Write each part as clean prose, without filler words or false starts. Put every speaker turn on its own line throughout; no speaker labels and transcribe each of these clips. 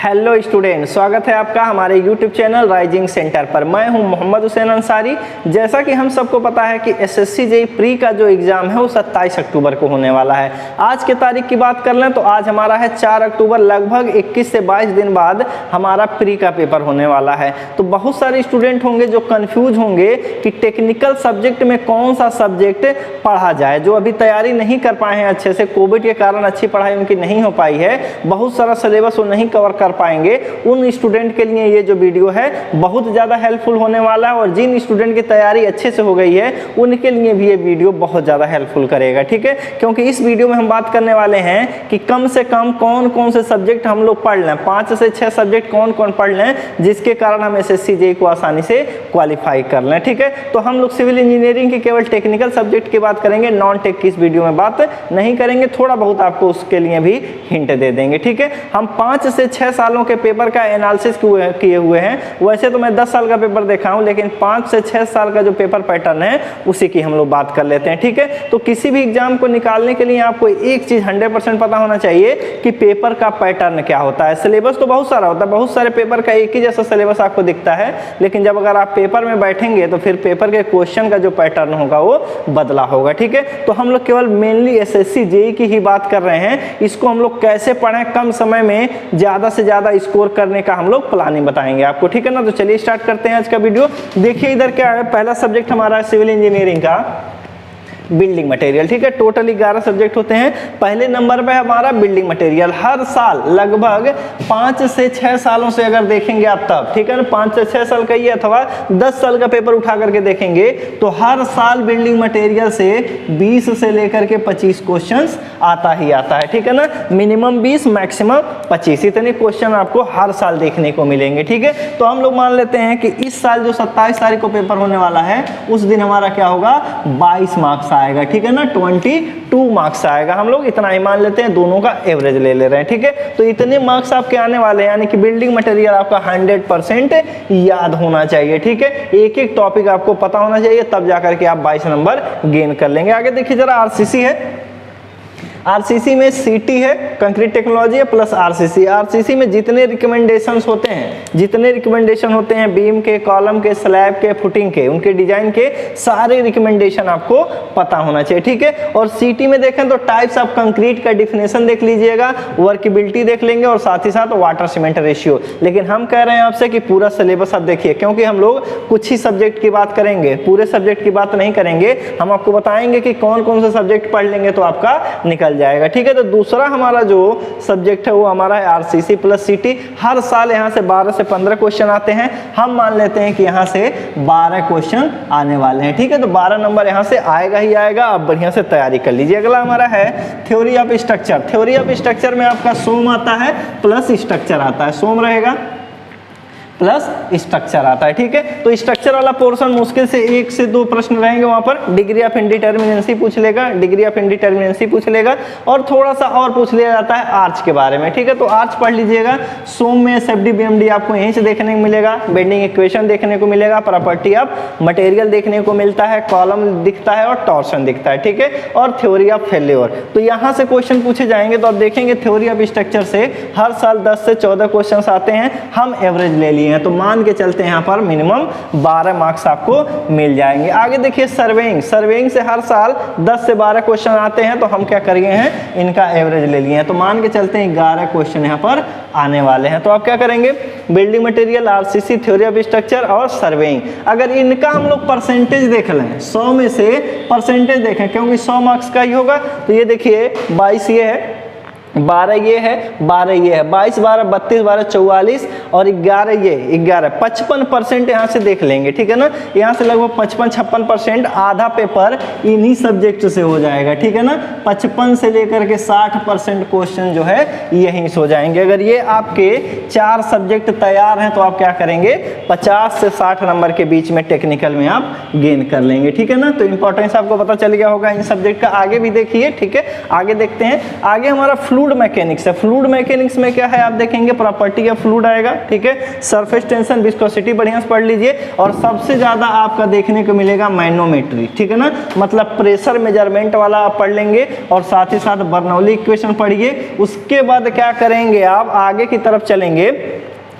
Hello student, स्वागत है आपका हमारे यूट्यूब चैनल राइजिंग सेंटर पर। मैं हूं मोहम्मद हुसैन अंसारी। जैसा कि हम सबको पता है कि एसएससी जेईई प्री का जो एग्ज़ाम है वो 27 अक्टूबर को होने वाला है। आज के तारीख की बात कर लें तो आज हमारा है 4 अक्टूबर, लगभग 21 से 22 दिन बाद हमारा प्री का पेपर होने वाला है। तो बहुत सारे स्टूडेंट होंगे जो कन्फ्यूज होंगे कि टेक्निकल सब्जेक्ट में कौन सा सब्जेक्ट पढ़ा जाए, जो अभी तैयारी नहीं कर पाए हैं अच्छे से, कोविड के कारण अच्छी पढ़ाई उनकी नहीं हो पाई है, बहुत सारा सिलेबस वो नहीं कवर कर पाएंगे। उन स्टूडेंट के लिए ये जो वीडियो है बहुत ज़्यादा हेल्पफुल होने वाला है, और जिन स्टूडेंट की तैयारी अच्छे से हो गई है उनके लिए भी ये वीडियो बहुत ज़्यादा हेल्पफुल करेगा। ठीक है, क्योंकि इस वीडियो में हम बात करने वाले हैं कि कम से कम कौन कौन से सब्जेक्ट हम लोग पढ़ लें, 5 से 6 सब्जेक्ट कौन कौन पढ़ लें जिसके कारण हम एसएससी जेईई को आसानी से क्वालिफाई कर लें। ठीक है, तो हम लोग सिविल इंजीनियरिंग के केवल टेक्निकल सब्जेक्ट की बात करेंगे, नॉन टेक की इस वीडियो में बात नहीं करेंगे, थोड़ा बहुत आपको उसके लिए भी हिंट दे देंगे। ठीक है, हम 5 से 6 सालों के पेपर का एनालिसिस किए हुए हैं। वैसे तो मैं 10 साल का पेपर देखा हूं, लेकिन 5 से 6 साल का जो पेपर पैटर्न है उसी की हम लोग बात कर लेते हैं। ठीक है, तो किसी भी एग्जाम को निकालने के लिए आपको एक चीज 100% पता होना चाहिए कि पेपर का पैटर्न क्या होता है। सिलेबस तो बहुत सारा होता है, बहुत सारे पेपर का एक ही जैसा सिलेबस आपको दिखता है, लेकिन जब अगर आप पेपर में बैठेंगे तो फिर पेपर के क्वेश्चन का जो पैटर्न होगा वो बदला होगा। ठीक है, तो हम लोग केवल मेनली एसएससी जेईई की ही बात कर रहे हैं। इसको हम लोग कैसे पढ़ें, कम समय में ज़्यादा से ज़्यादा स्कोर करने का हम लोग प्लानिंग बताएंगे आपको। ठीक है ना, तो चलिए स्टार्ट करते हैं आज का वीडियो। देखिए इधर क्या है, पहला सब्जेक्ट हमारा है सिविल इंजीनियरिंग का बिल्डिंग मटेरियल। ठीक है, टोटल 11 सब्जेक्ट होते हैं। पहले नंबर पे हमारा बिल्डिंग मटेरियल। हर साल लगभग 5 से 6 सालों से अगर देखेंगे आप तब, ठीक है ना, 5 से 6 साल का ये अथवा 10 साल का पेपर उठा करके देखेंगे तो हर साल बिल्डिंग मटेरियल से 20 से लेकर के 25 क्वेश्चंस आता ही आता है। ठीक है ना, मिनिमम 20 मैक्सिमम 25, इतने क्वेश्चन आपको हर साल देखने को मिलेंगे। ठीक है, तो हम लोग मान लेते हैं कि इस साल जो 27 तारीख को पेपर होने वाला है उस दिन हमारा क्या होगा, 22 मार्क्स आएगा। ठीक है ना, 22 मार्क्स आएगा। हम लोग इतना ही मान लेते हैं, दोनों का एवरेज ले ले रहे हैं। ठीक है, तो इतने मार्क्स आपके आने वाले हैं, यानी कि बिल्डिंग मटेरियल आपका 100% याद होना चाहिए। ठीक है, एक एक टॉपिक आपको पता होना चाहिए, तब जाकर के आप 22 नंबर गेन कर लेंगे। आगे देखिए जरा, आरसीसी है। आरसीसी में सीटी है, कंक्रीट टेक्नोलॉजी है, प्लस आरसीसी। आरसीसी में जितने रिकमेंडेशंस होते हैं बीम के, कॉलम के, स्लैब के, फुटिंग के, उनके डिजाइन के सारे रिकमेंडेशन आपको पता होना चाहिए। ठीक है, और सीटी में देखें तो टाइप्स ऑफ कंक्रीट का डिफिनेशन देख लीजिएगा, वर्केबिलिटी देख लेंगे, और साथ ही साथ वाटर सीमेंट रेशियो। लेकिन हम कह रहे हैं आपसे कि पूरा सिलेबस आप देखिए, क्योंकि हम लोग कुछ ही सब्जेक्ट की बात करेंगे, पूरे सब्जेक्ट की बात नहीं करेंगे। हम आपको बताएंगे कि कौन कौन से सब्जेक्ट पढ़ लेंगे तो आपका निकल जाएगा। ठीक है, तो दूसरा हमारा जो सब्जेक्ट है वो हमारा है आरसीसी प्लस सीटी। हर साल यहाँ से 12 से 15 क्वेश्चन आते हैं। हम मान लेते हैं कि यहाँ से 12 क्वेश्चन आने वाले हैं। ठीक है, तो 12 नंबर यहाँ से आएगा ही आएगा। आप बढ़िया से तैयारी कर लीजिए। अगला हमारा है theory of structure. Theory of structure में आपका सोम आता है प्लस स्ट्रक्चर आता है, सोम रहेगा प्लस स्ट्रक्चर आता है। ठीक है, तो स्ट्रक्चर वाला पोर्शन मुश्किल से 1 से 2 प्रश्न रहेंगे वहां पर। डिग्री ऑफ इंडिटर्मिनेंसी पूछ लेगा, डिग्री ऑफ इंडिटर्मिनेंसी पूछ लेगा, और थोड़ा सा और पूछ लिया जाता है आर्च के बारे में। ठीक है, तो आर्च पढ़ लीजिएगा। सोम में एसएफडी बीएमडी आपको यहीं से देखने को मिलेगा, बेंडिंग इक्वेशन देखने को मिलेगा, प्रॉपर्टी ऑफ मटेरियल देखने को मिलता है, कॉलम दिखता है और टॉर्शन दिखता है। ठीक है, और थ्योरी ऑफ फेल्योर। तो यहाँ से क्वेश्चन पूछे जाएंगे, तो आप देखेंगे थ्योरी ऑफ स्ट्रक्चर से हर साल 10 से 14 क्वेश्चन आते हैं। हम एवरेज ले लिए हैं, तो मान के चलते हैं यहाँ पर मिनिमम 12 मार्क्स आपको मिल जाएंगे। आगे देखिए सर्वेइंग। सर्वेइंग से हर साल 10 से 12 क्वेश्चन आते हैं, तो हम क्या करिए हैं, इनका एवरेज ले लिए हैं, तो मान के चलते हैं 11 क्वेश्चन यहाँ पर आने वाले हैं। तो आप क्या करेंगे, building material, RCC, theory of structure और सर्वेइंग। अगर इनका हम लोग परसेंटेज देख लें, 100 में से परसेंटेज देखें, क्योंकि 100 मार्क्स का ही होगा, तो ये देखिए 22 ये है, 12 ये है, 12 ये है, 22 12 32 12 44 और 11 ये 11, 55% यहाँ से देख लेंगे। ठीक है ना, यहाँ से लगभग 55-56%, आधा पेपर इन्हीं सब्जेक्ट से हो जाएगा। ठीक है ना, 55 से लेकर के 60% क्वेश्चन जो है यहीं से हो जाएंगे। अगर ये आपके 4 सब्जेक्ट तैयार हैं तो आप क्या करेंगे, 50 से 60 नंबर के बीच में टेक्निकल में आप गेन कर लेंगे। ठीक है ना, तो इंपॉर्टेंस आपको पता चल गया होगा इन सब्जेक्ट का। आगे भी देखिए। ठीक है, आगे देखते हैं। आगे हमारा फ्लूइड मैकेनिक्स है। फ्लूइड मैकेनिक्स में क्या है आप देखेंगे, प्रॉपर्टी ऑफ फ्लूइड आएगा, ठीक है, सरफेस टेंशन, विस्कोसिटी बढ़िया से पढ़ लीजिए, और सबसे ज्यादा आपका देखने को मिलेगा मैनोमेट्री, ठीक है ना, मतलब प्रेशर मेजरमेंट वाला आप पढ़ लेंगे, और साथ ही साथ बर्नौली इक्वेशन पढ़िए। उसके बाद क्या करेंगे आप, आगे की तरफ चलेंगे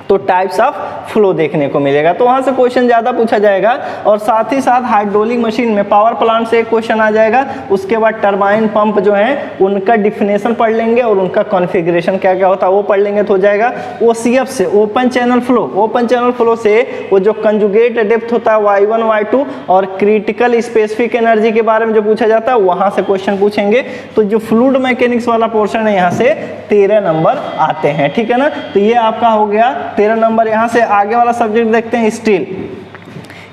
तो टाइप्स ऑफ फ्लो देखने को मिलेगा, तो वहां से क्वेश्चन ज्यादा पूछा जाएगा। और साथ ही साथ हाइड्रोलिक मशीन में पावर प्लांट से एक क्वेश्चन आ जाएगा। उसके बाद टरबाइन पंप जो है उनका डिफिनेशन पढ़ लेंगे और उनका कॉन्फ़िगरेशन क्या क्या होता है वो पढ़ लेंगे तो हो जाएगा। ओसीएफ से open channel flow, open channel flow से वो जो कंजुगेट डेप्थ होता है y1 y2 और क्रिटिकल स्पेसिफिक एनर्जी के बारे में जो पूछा जाता है वहां से क्वेश्चन पूछेंगे। तो जो फ्लूइड मैकेनिक्स वाला पोर्शन है यहाँ से 13 नंबर आते हैं, ठीक है ना। तो ये आपका हो गया 13 नंबर। यहाँ से आगे वाला सब्जेक्ट देखते हैं स्टील।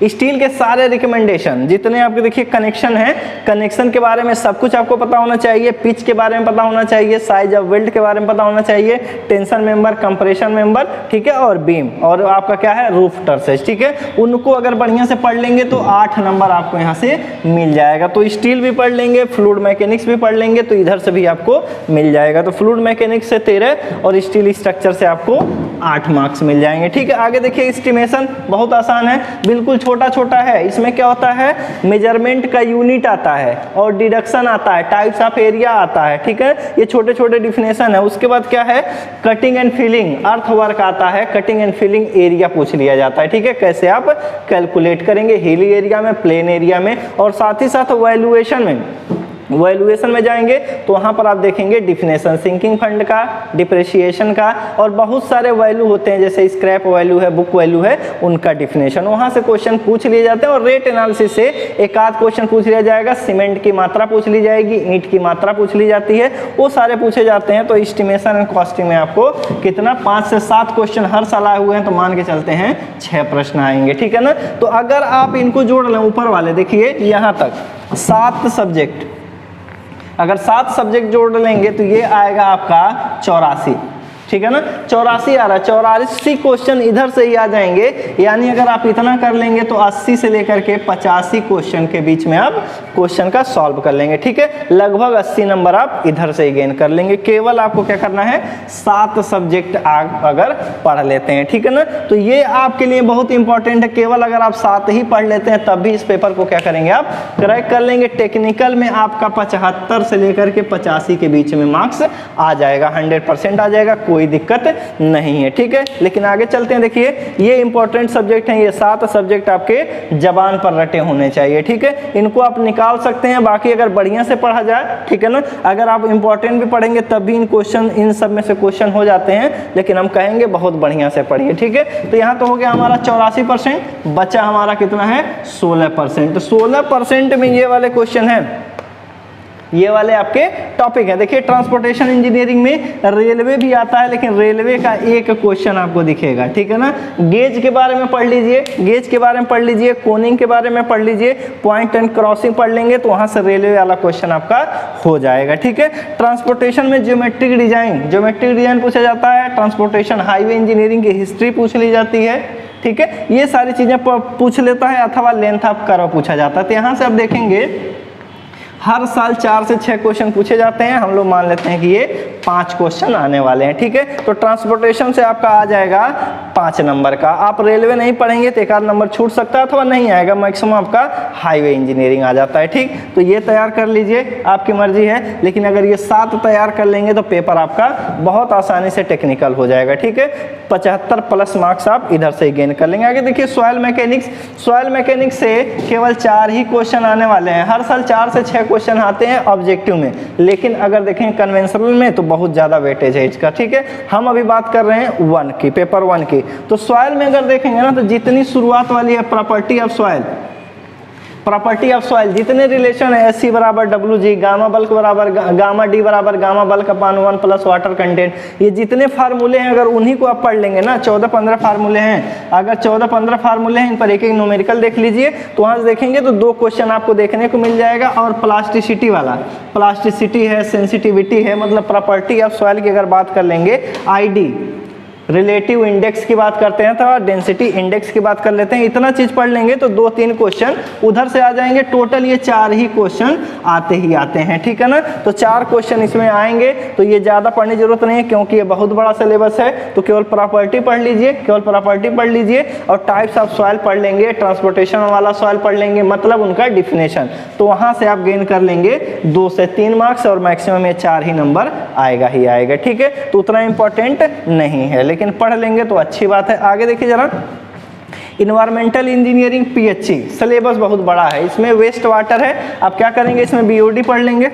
स्टील के सारे रिकमेंडेशन जितने आपके देखिए कनेक्शन है, कनेक्शन के बारे में सब कुछ आपको पता होना चाहिए, पिच के बारे में पता होना चाहिए, साइज ऑफ वेल्ड के बारे में पता होना चाहिए, टेंशन मेंबर, कंप्रेशन मेंबर, ठीक है, और बीम, और आपका क्या है रूफ टर्सेज, ठीक है। उनको अगर बढ़िया से पढ़ लेंगे तो 8 नंबर आपको यहाँ से मिल जाएगा। तो स्टील भी पढ़ लेंगे, फ्लूइड मैकेनिक्स भी पढ़ लेंगे, तो इधर से भी आपको मिल जाएगा। तो फ्लूइड मैकेनिक्स से 13 और स्टील स्ट्रक्चर से आपको 8 मार्क्स मिल जाएंगे, ठीक है। आगे देखिए एस्टिमेशन बहुत आसान है, बिल्कुल छोटा छोटा है। इसमें क्या होता है, मेजरमेंट का यूनिट आता है और डिडक्शन आता है, टाइप्स ऑफ एरिया आता है, ठीक है, ये छोटे छोटे डिफिनेशन है। उसके बाद क्या है, cutting and filling, earth work आता है, कटिंग एंड फिलिंग एरिया पूछ लिया जाता है, ठीक है, कैसे आप कैलकुलेट करेंगे हिली एरिया में, प्लेन एरिया में, और साथ ही साथ वैल्यूएशन में, वैल्यूएशन में जाएंगे तो वहां पर आप देखेंगे डिफिनेशन सिंकिंग फंड का, डिप्रिसिएशन का, और बहुत सारे वैल्यू होते हैं जैसे स्क्रैप वैल्यू है, बुक वैल्यू है, उनका डिफिनेशन वहां से क्वेश्चन पूछ लिए जाते हैं। और रेट एनालिसिस से एक आध क्वेश्चन पूछ लिया जाएगा, सीमेंट की मात्रा पूछ ली जाएगी, ईंट की मात्रा पूछ ली जाती है, वो सारे पूछे जाते हैं। तो एस्टिमेशन एंड कॉस्टिंग में आपको कितना 5 से 7 क्वेश्चन हर साल आए हुए हैं, तो मान के चलते हैं 6 प्रश्न आएंगे, ठीक है ना। तो अगर आप इनको जोड़ लें ऊपर वाले देखिए यहाँ तक 7 सब्जेक्ट, अगर 7 सब्जेक्ट जोड़ लेंगे तो ये आएगा आपका 84, ठीक है ना, 84 आ रहा है। 84 क्वेश्चन इधर से ही आ जाएंगे, यानी अगर आप इतना कर लेंगे तो 80 से लेकर के 85 क्वेश्चन के बीच में आप क्वेश्चन का सॉल्व कर लेंगे, ठीक है। लगभग 80 नंबर आप इधर से ही गेन कर लेंगे। केवल आपको क्या करना है, 7 सब्जेक्ट अगर पढ़ लेते हैं, ठीक है ना। तो ये आपके लिए बहुत इंपॉर्टेंट है। केवल अगर आप 7 ही पढ़ लेते हैं तब भी इस पेपर को क्या करेंगे, आप क्रैक कर लेंगे। टेक्निकल में आपका 75 से लेकर के 85 के बीच में मार्क्स आ जाएगा, 100% आ जाएगा, कोई दिक्कत नहीं है, ठीक है। लेकिन आगे चलते हैं, देखिए ये इंपॉर्टेंट सब्जेक्ट हैं, ये 7 सब्जेक्ट आपके जबान पर रटे होने चाहिए, ठीक है। इनको आप निकाल सकते हैं, बाकी अगर बढ़िया से पढ़ा जाए, ठीक है ना, अगर आप इंपॉर्टेंट भी पढ़ेंगे तब भी इन सब में से क्वेश्चन हो जाते हैं, लेकिन हम कहेंगे बहुत बढ़िया से पढ़िए, ठीक है। तो यहाँ तो हो गया हमारा 84%, बचा हमारा कितना है 16%। तो 16% में ये वाले क्वेश्चन है, ये वाले आपके टॉपिक है। देखिए ट्रांसपोर्टेशन इंजीनियरिंग में रेलवे भी आता है, लेकिन रेलवे का एक क्वेश्चन आपको दिखेगा, ठीक है ना। गेज के बारे में पढ़ लीजिए, गेज के बारे में पढ़ लीजिए, कोनिंग के बारे में पढ़ लीजिए, पॉइंट एंड क्रॉसिंग पढ़ लेंगे तो वहां से रेलवे वाला क्वेश्चन आपका हो जाएगा, ठीक है। ट्रांसपोर्टेशन में ज्योमेट्रिक डिजाइन पूछा जाता है। ट्रांसपोर्टेशन हाईवे इंजीनियरिंग की हिस्ट्री पूछ ली जाती है, ठीक है। ये सारी चीजें पूछ लेता है, अथवा लेंथ ऑफ कर्व पूछा जाता है। तो यहाँ से आप देखेंगे हर साल 4 से 6 क्वेश्चन पूछे जाते हैं, हम लोग मान लेते हैं कि ये 5 क्वेश्चन आने वाले हैं, ठीक है। तो ट्रांसपोर्टेशन से आपका आ जाएगा 5 नंबर का। आप रेलवे नहीं पढ़ेंगे तो 1 आध नंबर छूट सकता है अथवा नहीं आएगा, मैक्सिमम आपका हाईवे इंजीनियरिंग आ जाता है, ठीक। तो ये तैयार कर लीजिए, आपकी मर्जी है, लेकिन अगर ये 7 तैयार कर लेंगे तो पेपर आपका बहुत आसानी से टेक्निकल हो जाएगा, ठीक है। 75 प्लस मार्क्स आप इधर से गेन कर लेंगे। आगे देखिए सॉइल मैकेनिक्स से केवल 4 ही क्वेश्चन आने वाले हैं। हर साल 4 से 6 क्वेश्चन आते हैं ऑब्जेक्टिव में, लेकिन अगर देखें कन्वेंशनल में तो बहुत ज्यादा वेटेज है इसका, ठीक है। हम अभी बात कर रहे हैं 1 की, पेपर 1 की। तो सॉइल में अगर देखेंगे ना तो जितनी शुरुआत वाली है प्रॉपर्टी ऑफ सॉइल, जितने रिलेशन है एस सी बराबर डब्ल्यू जी, गामा बल्क बराबर गामा डी बराबर गामा बल्क अपान 1 प्लस वाटर कंटेंट, ये जितने फार्मूले हैं अगर उन्हीं को आप पढ़ लेंगे ना, 14-15 फार्मूले हैं, अगर 14-15 फार्मूले हैं, इन पर एक एक न्यूमेरिकल देख लीजिए तो वहां से देखेंगे तो 2 क्वेश्चन आपको देखने को मिल जाएगा। और प्लास्टिसिटी वाला, प्लास्टिसिटी है, सेंसिटिविटी है, मतलब प्रॉपर्टी ऑफ सॉइल की अगर बात कर लेंगे, आईडी रिलेटिव इंडेक्स की बात करते हैं तो डेंसिटी इंडेक्स की बात कर लेते हैं। इतना चीज पढ़ लेंगे तो 2-3 क्वेश्चन उधर से आ जाएंगे। टोटल ये 4 ही क्वेश्चन आते ही आते हैं, ठीक है ना। तो 4 क्वेश्चन इसमें आएंगे, तो ये ज्यादा पढ़ने की जरूरत नहीं है क्योंकि ये बहुत बड़ा सिलेबस है। तो केवल प्रॉपर्टी पढ़ लीजिए, केवल प्रॉपर्टी पढ़ लीजिए और टाइप्स ऑफ सॉइल पढ़ लेंगे, ट्रांसपोर्टेशन वाला सॉइल पढ़ लेंगे, मतलब उनका डिफिनेशन। तो वहां से आप गेन कर लेंगे 2 से 3 मार्क्स और मैक्सिमम ये 4 ही नंबर आएगा ही आएगा, ठीक है। तो उतना इंपॉर्टेंट नहीं है, लेकिन पढ़ लेंगे तो अच्छी बात है। आगे देखिए जरा, इन्वायरमेंटल इंजीनियरिंग PHE सिलेबस बहुत बड़ा है, इसमें वेस्ट वाटर है। आप क्या करेंगे, इसमें BOD पढ़ लेंगे।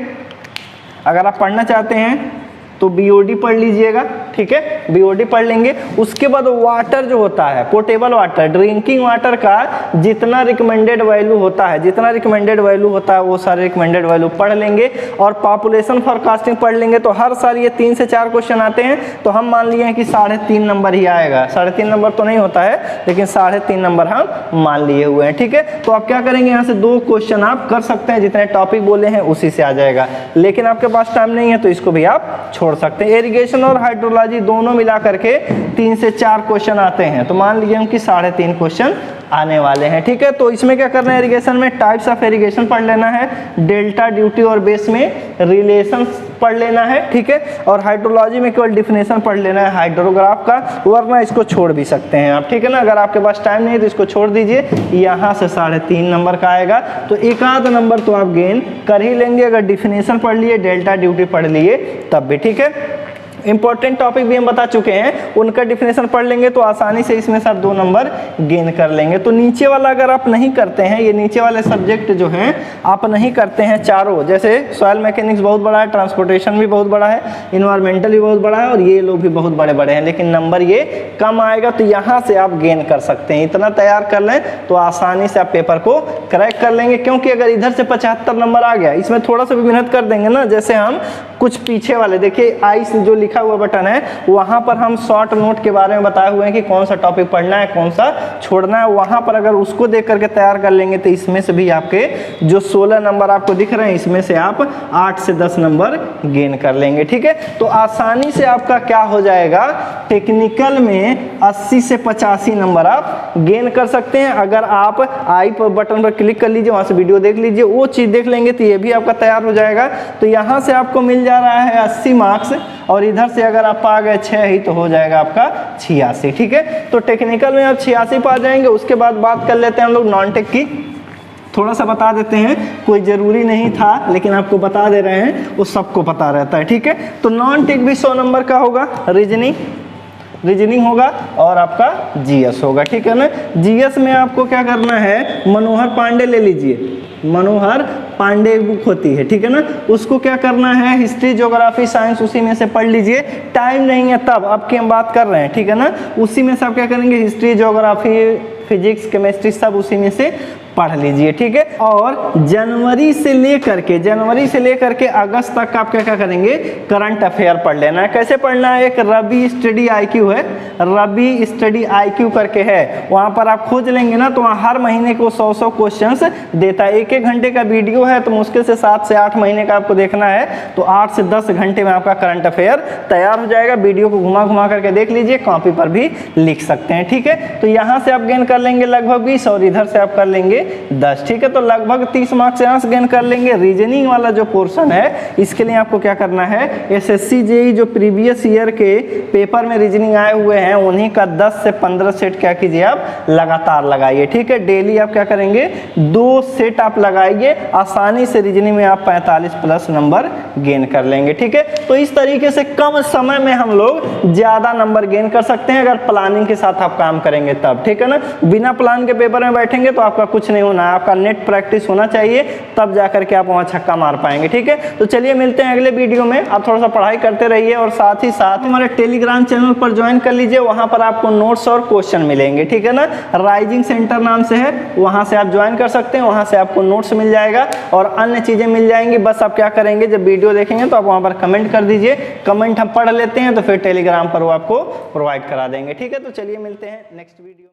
अगर आप पढ़ना चाहते हैं तो BOD पढ़ लीजिएगा, ठीक है, BOD पढ़ लेंगे। उसके बाद वाटर जो होता है, पोर्टेबल वाटर, ड्रिंकिंग वाटर का जितना रिकमेंडेड वैल्यू होता है, जितना रिकमेंडेड वैल्यू होता है वो सारे रिकमेंडेड वैल्यू पढ़ लेंगे। और पॉपुलेशन फोरकास्टिंग पढ़ लेंगे। तो हर साल ये 3 से 4 क्वेश्चन आते हैं, तो हम मान लिए हैं कि 3.5 नंबर ही आएगा। 3.5 नंबर तो नहीं होता है, लेकिन 3.5 नंबर हम मान लिए हुए हैं, ठीक है। तो आप क्या करेंगे, यहाँ से 2 क्वेश्चन आप कर सकते हैं, जितने टॉपिक बोले हैं उसी से आ जाएगा। लेकिन आपके पास टाइम नहीं है तो इसको भी आप छोड़ सकते हैं। इरिगेशन और हाइड्रोलॉजी दोनों मिला करके 3 से 4 क्वेश्चन आते हैं, तो मान लीजिए कि 3.5 क्वेश्चन आने वाले हैं, ठीक है। तो इसमें क्या करना है, इरिगेशन में टाइप्स ऑफ इरिगेशन पढ़ लेना है, डेल्टा, ड्यूटी और बेस में रिलेशन पढ़ लेना है, ठीक है। और हाइड्रोलॉजी में केवल डिफिनेशन पढ़ लेना है हाइड्रोग्राफ का, वरना इसको छोड़ भी सकते हैं आप, ठीक है ना। अगर आपके पास टाइम नहीं है तो इसको छोड़ दीजिए, यहाँ से 3.5 नंबर का आएगा। तो एक आध नंबर तो आप गेन कर ही लेंगे अगर डिफिनेशन पढ़ लिए, डेल्टा ड्यूटी पढ़ लिए तब भी, ठीक है। इंपॉर्टेंट टॉपिक भी हम बता चुके हैं, उनका डिफिनेशन पढ़ लेंगे तो आसानी से इसमें से आप 2 नंबर गेन कर लेंगे। तो नीचे वाला अगर आप नहीं करते हैं, ये नीचे वाले सब्जेक्ट जो हैं आप नहीं करते हैं चारों, जैसे सॉइल मैकेनिक्स बहुत बड़ा है, ट्रांसपोर्टेशन भी बहुत बड़ा है, इन्वायरमेंटल भी बहुत बड़ा है और ये लोग भी बहुत बड़े बड़े हैं, लेकिन नंबर ये कम आएगा। तो यहाँ से आप गेन कर सकते हैं। इतना तैयार कर लें तो आसानी से आप पेपर को क्रैक कर लेंगे। क्योंकि अगर इधर से 75 नंबर आ गया, इसमें थोड़ा सा भी मेहनत कर देंगे ना, जैसे हम कुछ पीछे वाले देखिए आई से जो लिखा हुआ बटन है वहां पर हम शॉर्ट नोट के बारे में बताए हुए हैं कि कौन सा टॉपिक पढ़ना है, कौन सा छोड़ना है। वहां पर अगर उसको देख करके तैयार कर लेंगे तो इसमें से भी आपके जो 16 नंबर आपको दिख रहे हैं, इसमें से आप 8 से 10 नंबर गेन कर लेंगे, ठीक है। तो आसानी से आपका क्या हो जाएगा, टेक्निकल में 80 से 85 नंबर आप गेन कर सकते हैं। अगर आप आई पर बटन पर क्लिक कर लीजिए, वहां से वीडियो देख लीजिए, वो चीज देख लेंगे तो ये भी आपका तैयार हो जाएगा। तो यहाँ से आपको मिल जा रहा है 80 मार्क्स और इधर से अगर आप पा गए 6 ही तो हो जाएगा आपका 86, ठीक है। तो टेक्निकल में आप 86 पा जाएंगे। उसके बाद बात कर लेते हैं हम लोग नॉन टेक की। थोड़ा सा बता देते हैं, कोई ज़रूरी नहीं था लेकिन आपको बता दे रहे हैं, वो सबको पता रहता है, ठीक है। तो नॉन टेक भी 100 नंबर का होगा, रीजनिंग होगा और आपका GS होगा, ठीक है ना। GS में आपको क्या करना है, मनोहर पांडे ले लीजिए, मनोहर पांडे बुक होती है, ठीक है ना। उसको क्या करना है, हिस्ट्री, ज्योग्राफी, साइंस उसी में से पढ़ लीजिए। टाइम नहीं है तब, अब की हम बात कर रहे हैं, ठीक है ना। उसी में से आप क्या करेंगे, हिस्ट्री, ज्योग्राफी, फिजिक्स, केमिस्ट्री सब उसी में से पढ़ लीजिए, ठीक है। और जनवरी से लेकर के अगस्त तक आप क्या क्या करेंगे, करंट अफेयर पढ़ लेना है। कैसे पढ़ना है, एक रबी स्टडी IQ है, रबी स्टडी IQ करके है, वहां पर आप खोज लेंगे ना तो वहाँ हर महीने को 100 क्वेश्चंस देता है। 1-1 घंटे का वीडियो है तो मुश्किल से 7 से 8 महीने का आपको देखना है, तो 8 से 10 घंटे में आपका करंट अफेयर तैयार हो जाएगा। वीडियो को घुमा घुमा करके देख लीजिए, कॉपी पर भी लिख सकते हैं, ठीक है। तो यहाँ से आप गेन कर लेंगे लगभग 20 और इधर से आप कर लेंगे 10, ठीक है। तो लगभग 30 मार्क्स यहाँ से गेन कर लेंगे। रीजनिंग वाला जो पोर्शन है इसके लिए आपको क्या करना है, SSC JEE जो प्रीवियस ईयर के पेपर में रीजनिंग आए हुए हैं उन्हीं का 10 से 15 सेट क्या कीजिए आप लगातार लगाइए, ठीक है। डेली आप क्या करेंगे, 2 सेट आप लगाइए, आसानी से रीजनिंग में आप 45+ नंबर गेन कर लेंगे, ठीक है। तो इस तरीके से कम समय में हम लोग ज्यादा नंबर गेन कर सकते हैं अगर प्लानिंग के साथ आप काम करेंगे तब, ठीक है ना। बिना प्लान के पेपर में बैठेंगे तो आपका कुछ नहीं होना है, आपका नेट प्रैक्टिस होना चाहिए, तब जाकर के आप वहां छक्का मार पाएंगे, ठीक है। तो चलिए मिलते हैं अगले वीडियो में। आप थोड़ा सा पढ़ाई करते रहिए और साथ ही साथ हमारे टेलीग्राम चैनल पर ज्वाइन कर लीजिए, वहां पर आपको नोट्स और क्वेश्चन मिलेंगे, ठीक है ना। राइजिंग सेंटर नाम से है, वहां से आप ज्वाइन कर सकते हैं, वहां से आपको नोट्स मिल जाएगा और अन्य चीजें मिल जाएंगी। बस आप क्या करेंगे, जब वीडियो देखेंगे तो आप वहां पर कमेंट कर दीजिए, कमेंट हम पढ़ लेते हैं तो फिर टेलीग्राम पर वो आपको प्रोवाइड करा देंगे, ठीक है। तो चलिए मिलते हैं नेक्स्ट वीडियो।